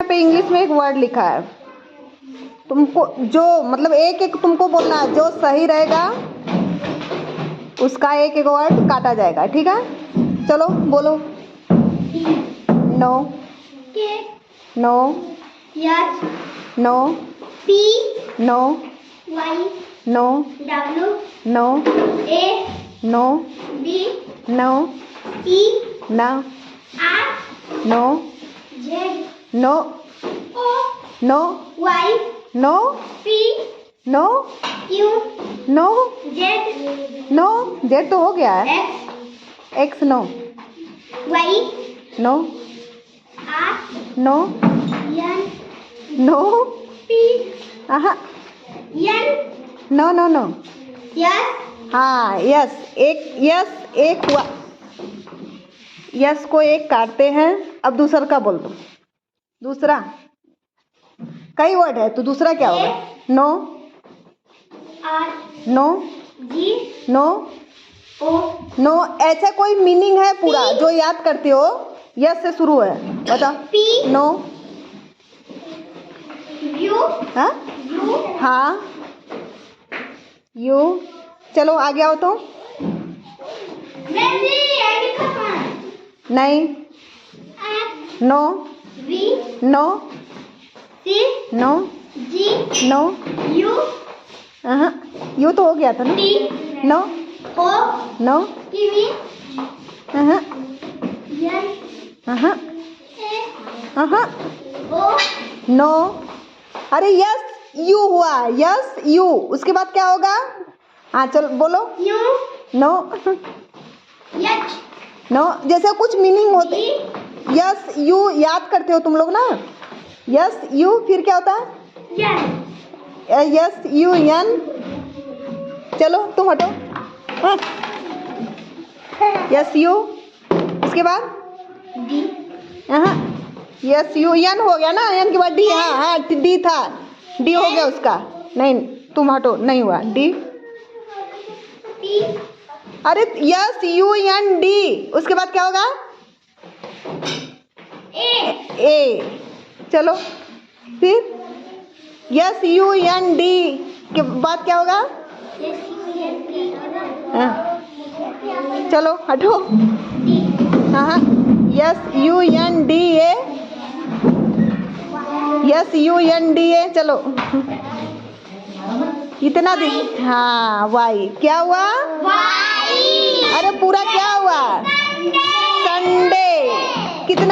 पे इंग्लिश में एक वर्ड लिखा है, तुमको जो मतलब एक एक तुमको बोलना है, जो सही रहेगा उसका एक एक वर्ड काटा जाएगा, ठीक है? चलो बोलो। No, no, no, no, no, no, no, no, ना, no, no, no, no, no, no, no, Z तो हो गया है। X no, no, no, no, no, no, no, हाँ यस, एक यस एक हुआ, यस को एक काटते हैं। अब दूसरा का बोल दो। दूसरा कई वर्ड है तो दूसरा क्या होगा? नो, नो, नो, नो, ऐसा कोई मीनिंग है पूरा जो याद करते हो? यस से शुरू है, बताओ। नो, हाँ हाँ, यू, चलो आगे आओ तो। नहीं, no, no, no, no, U तो हो गया था ना। नो, नो, नो, अरे यस यू हुआ, यस यू, उसके बाद क्या होगा? हाँ चलो बोलो। नो, नो, जैसे कुछ मीनिंग होते, यस यू याद करते हो तुम लोग ना, यस यू, फिर क्या होता है? यस यू एन, चलो तुम हटो। यस यू, उसके बाद यस यू एन हो गया ना, एन के बाद डी, हाँ हाँ डी था, डी हो गया उसका। नहीं तुम हटो, नहीं हुआ डी। अरे यस यू एन डी, उसके बाद क्या होगा? ए, चलो फिर यस यू एन डी के बाद क्या होगा? चलो हटो। हाँ S U N D A, S U N D A, चलो कितना दिन? हाँ वाई, क्या हुआ? अरे पूरा क्या हुआ? संडे, कितना